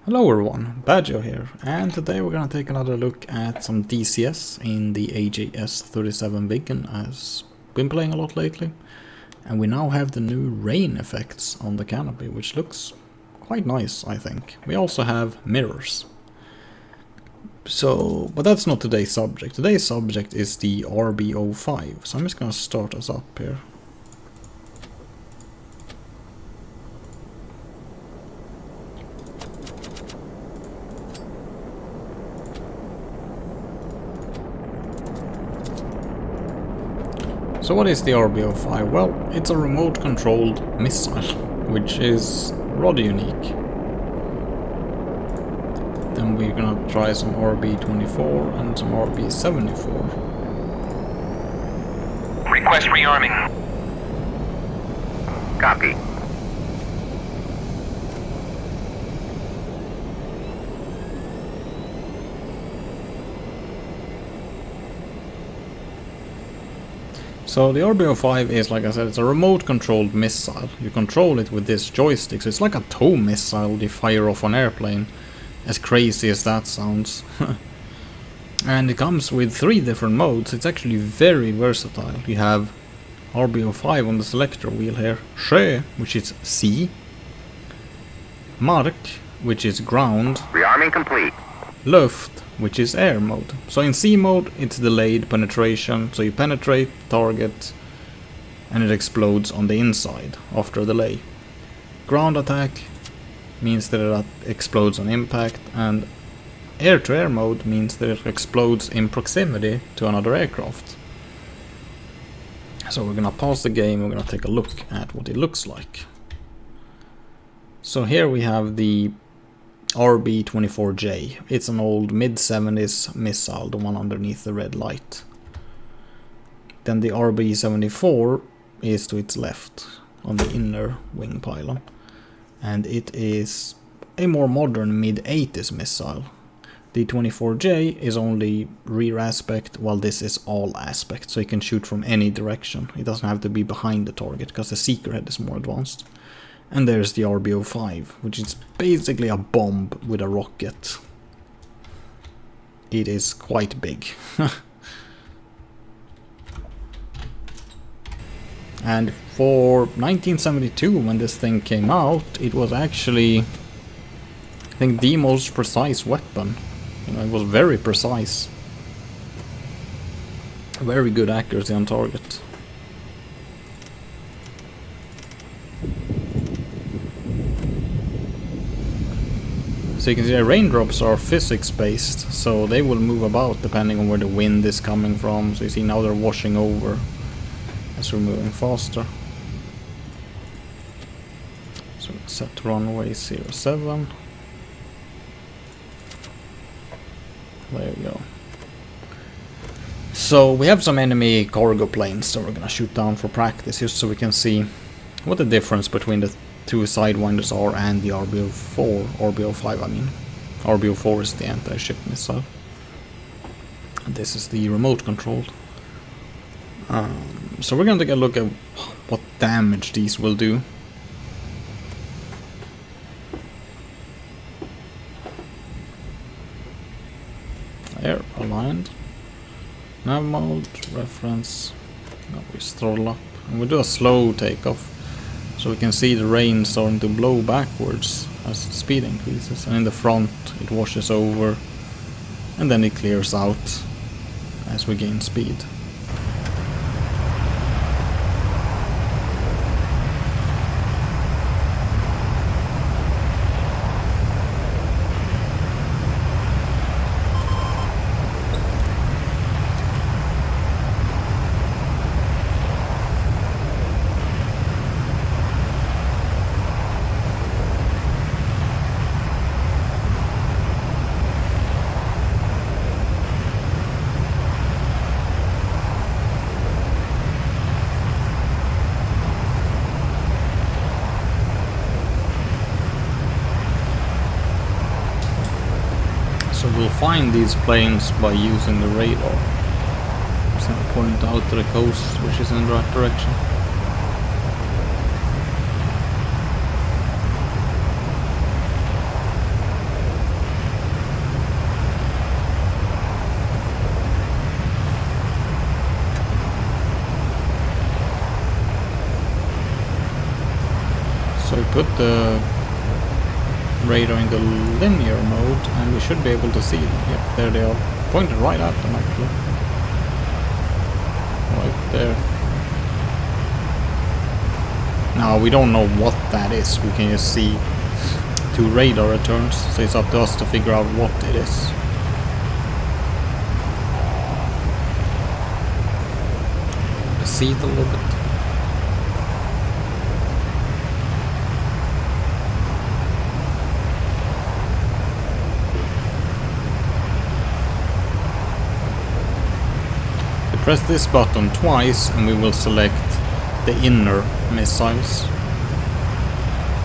Hello everyone, Badjo here, and today we're gonna take another look at some DCS in the AJS-37 Viggen, as been playing a lot lately. And we now have the new rain effects on the canopy, which looks quite nice, I think. We also have mirrors. So, but that's not today's subject. Today's subject is the RB05, so I'm just gonna start us up here. So what is the RB05? Well, it's a remote-controlled missile, which is rather unique. Then we're gonna try some RB24 and some RB74. Request rearming. Copy. So the RB05 is, like I said, it's a remote-controlled missile. You control it with this joystick, so it's like a tow missile you fire off an airplane, as crazy as that sounds. And it comes with 3 different modes. It's actually very versatile. You have RB05 on the selector wheel here, Sjö, which is sea, Mark, which is ground, Rearming complete. Luft, which is air mode. So in sea mode it's delayed penetration, so you penetrate target and it explodes on the inside after a delay. Ground attack means that it explodes on impact, and air to air mode means that it explodes in proximity to another aircraft. So we're gonna pause the game, we're gonna take a look at what it looks like. So here we have the RB24J. It's an old mid-70s missile, the one underneath the red light. Then the RB74 is to its left, on the inner wing pylon. And it is a more modern mid-80s missile. The 24J is only rear aspect, while this is all aspect, so you can shoot from any direction. It doesn't have to be behind the target, because the seeker head is more advanced. And there's the RB05, which is basically a bomb with a rocket. It is quite big. And for 1972, when this thing came out, it was actually, I think, the most precise weapon. You know, it was very precise. Very good accuracy on target. So you can see the raindrops are physics based, so they will move about depending on where the wind is coming from. So you see now they're washing over as we're moving faster. So set runway 07. There we go. So we have some enemy cargo planes that we're gonna shoot down for practice, just so we can see what the difference between the 2 Sidewinders are and the RB05 I mean. RB04 is the anti-ship missile. And this is the remote controlled. So we're going to take a look at what damage these will do. There, aligned. Nav mode, reference. Now we throttle up. And we do a slow takeoff. So we can see the rain starting to blow backwards as the speed increases, and in the front it washes over and then it clears out as we gain speed. So we'll find these planes by using the radar. point out to the coast, which is in the right direction. So we put the radar in the linear mode and we should be able to see them. Yep, there they are. Pointed right at them actually. Right there. Now we don't know what that is. We can just see 2 radar returns. So it's up to us to figure out what it is. See it a little bit. Press this button twice and we will select the inner missiles.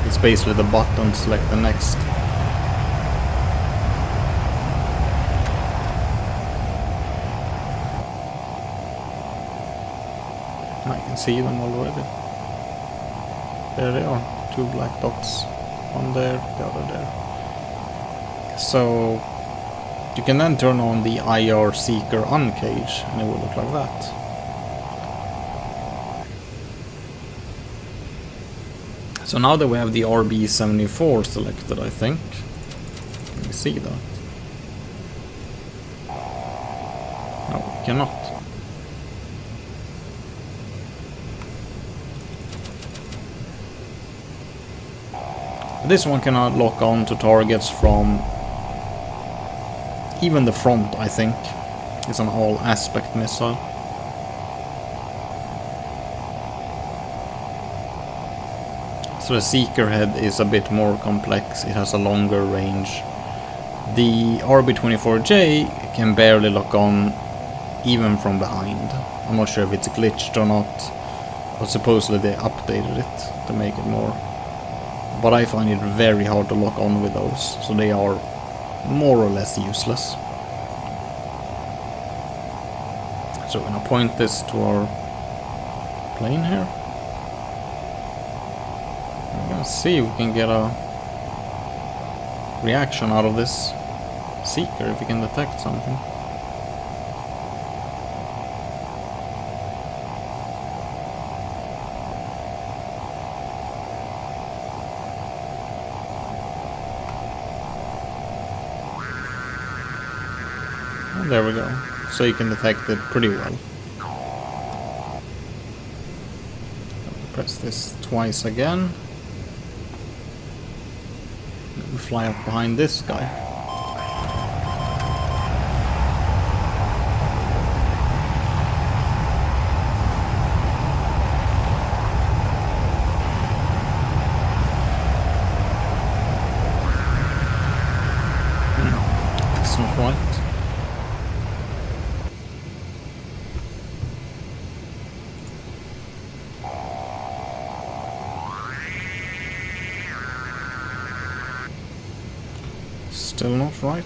It's basically the button to select the next. I can see them already. There they are, 2 black dots. One there, the other there. So you can then turn on the IR Seeker uncage and it will look like that. So now that we have the RB74 selected, I think. Can we see that? No, we cannot. This one cannot lock on to targets from even the front, I think. It's an all aspect missile. So the Seeker head is a bit more complex, it has a longer range. The RB24J can barely lock on even from behind. I'm not sure if it's glitched or not, but supposedly they updated it to make it more. But I find it very hard to lock on with those, so they are more or less useless. So we're gonna point this to our plane here. We're gonna see if we can get a reaction out of this Seeker, if we can detect something. And there we go. So you can detect it pretty well. Press this twice again. We fly up behind this guy. That's not right. Still not right.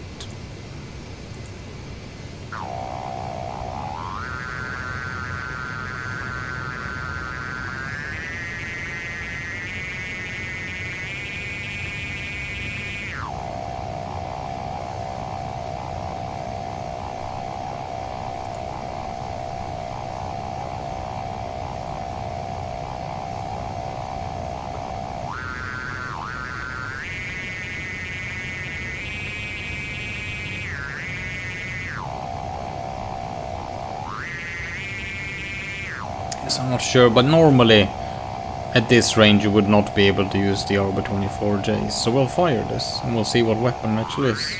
I'm not sure, but normally at this range you would not be able to use the RB24J, so we'll fire this and we'll see what weapon it actually is.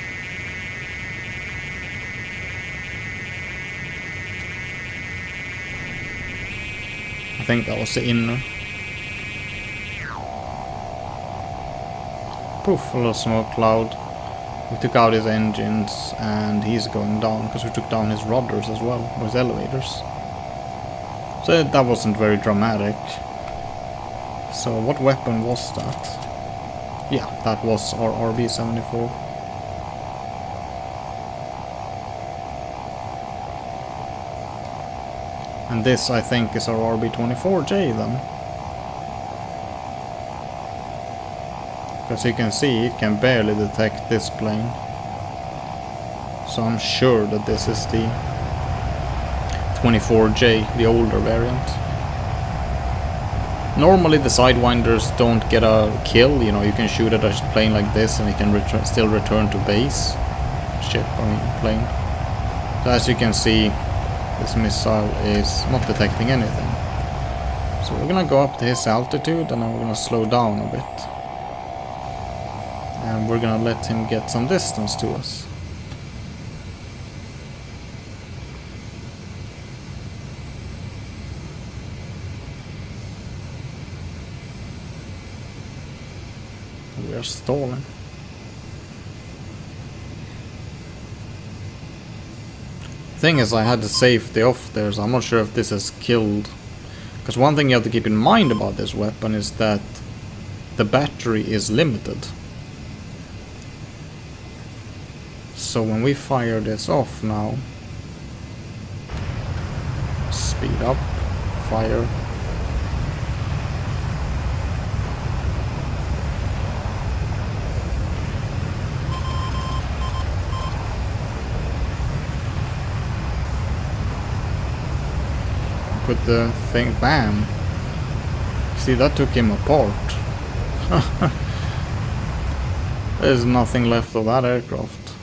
I think that was the inner. Poof, a little smoke cloud. We took out his engines and he's going down because we took down his rudders as well, or his elevators. So that wasn't very dramatic. So what weapon was that? Yeah, that was our RB74. And this, I think, is our RB24J then. Because you can see, it can barely detect this plane. So I'm sure that this is the 24J, the older variant. Normally the Sidewinders don't get a kill, you know, you can shoot at a plane like this and it can still return to base. Plane. So as you can see, this missile is not detecting anything. So we're gonna go up to his altitude and then we're gonna slow down a bit. And we're gonna let him get some distance to us. We are stalling. Thing is, I had the safety off there, so I'm not sure if this has killed. Because one thing you have to keep in mind about this weapon is that the battery is limited. So when we fire this off now, speed up, fire. Put the thing, bam. See, that took him apart. There's nothing left of that aircraft.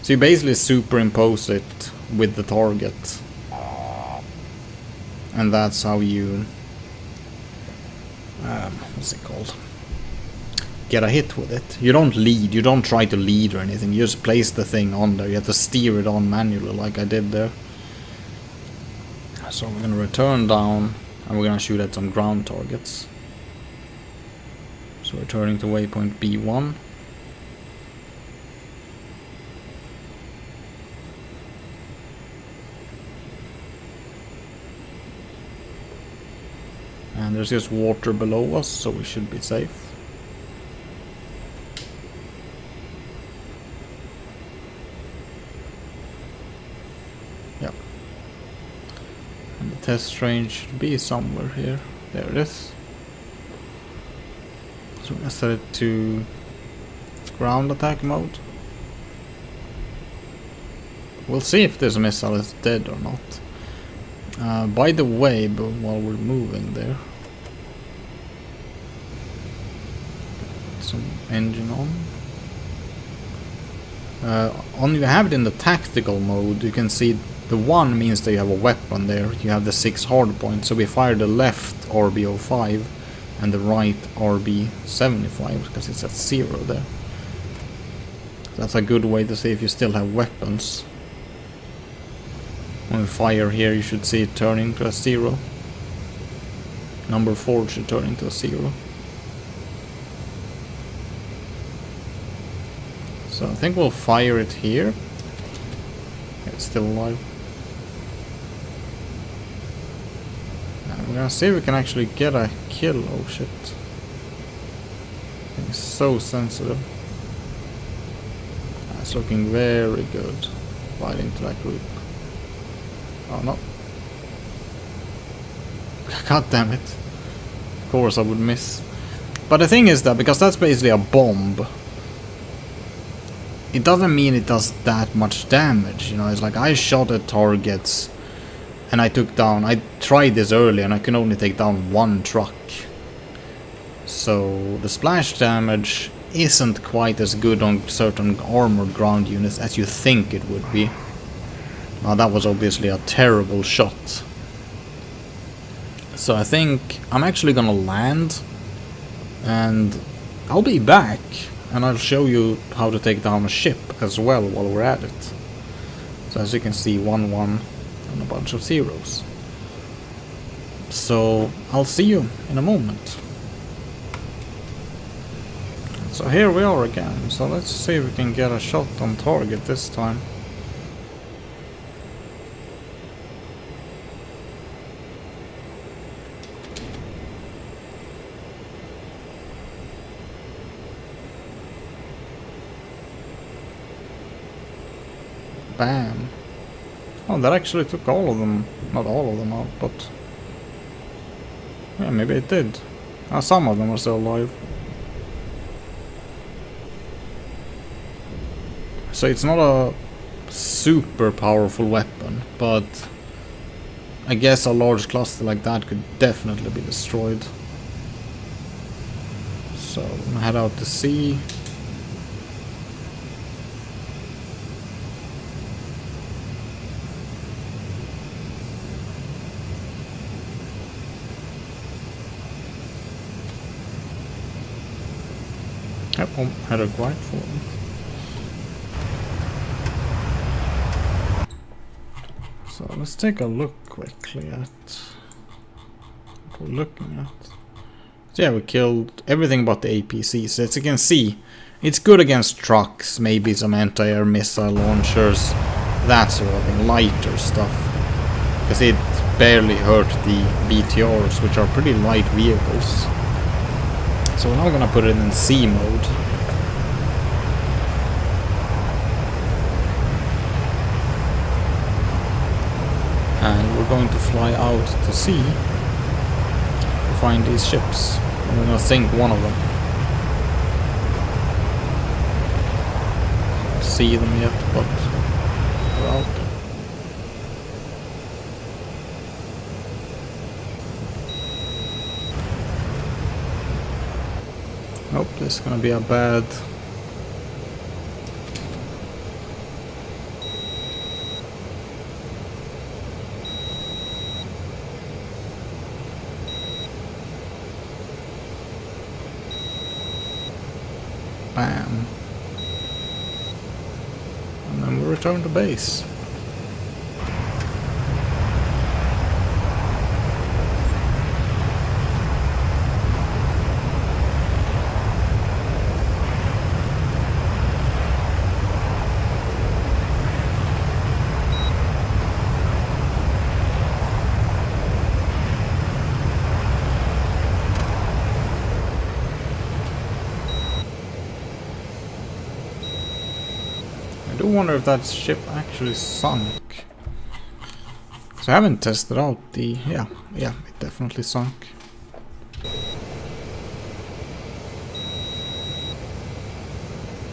So you basically superimpose it with the target. And that's how you... what's it called? Get a hit with it. You don't lead, you don't try to lead or anything, you just place the thing on there. You have to steer it on manually like I did there. So we're gonna return down and we're gonna shoot at some ground targets. So returning to waypoint B1. And there's just water below us, so we should be safe. Test range should be somewhere here. There it is. So I'm gonna set it to ground attack mode. We'll see if this missile is dead or not. By the way, but while we're moving there, some engine on. You have it in the tactical mode, you can see the 1 means that you have a weapon there. You have the 6 hard points. So we fire the left RB05 and the right RB75 because it's at 0 there. That's a good way to see if you still have weapons. When we fire here, you should see it turn into a 0. Number 4 should turn into a 0. So I think we'll fire it here. It's still alive. We're gonna see if we can actually get a kill. Oh shit. It's so sensitive. That's looking very good. Right into that group. Oh no. God damn it. Of course I would miss. But the thing is that because that's basically a bomb, it doesn't mean it does that much damage. You know, it's like I shot at targets and I took down, I tried this earlier and I can only take down 1 truck. So the splash damage isn't quite as good on certain armored ground units as you think it would be. Now that was obviously a terrible shot. So I think I'm actually gonna land and I'll be back and I'll show you how to take down a ship as well while we're at it. So as you can see, 1-1 and a bunch of zeros. So I'll see you in a moment. So here we are again. So let's see if we can get a shot on target this time. Bam. Oh, that actually took all of them. Not all of them out, but... yeah, maybe it did. Some of them are still alive. So it's not a super powerful weapon, but I guess a large cluster like that could definitely be destroyed. So I'm gonna head out to sea. Yep, headed right for it. So let's take a look quickly at what we're looking at. So yeah, we killed everything but the APCs. As you can see, it's good against trucks, maybe some anti-air missile launchers, that sort of thing, lighter stuff. Because it barely hurt the BTRs, which are pretty light vehicles. So we're now gonna put it in C mode. And we're going to fly out to sea to find these ships. We're gonna sink one of them. Can't see them yet, but we're out. Nope, this is gonna be a bad... bam. And then we return to base. I do wonder if that ship actually sunk. So I haven't tested out the... yeah, it definitely sunk.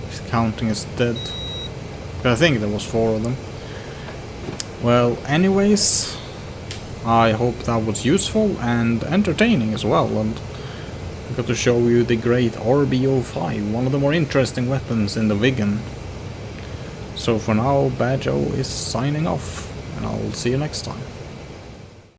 He's counting as dead. I think there was 4 of them. Well, anyways, I hope that was useful and entertaining as well, and I got to show you the great RB05, one of the more interesting weapons in the Viggen. So for now, Badjo is signing off, and I'll see you next time.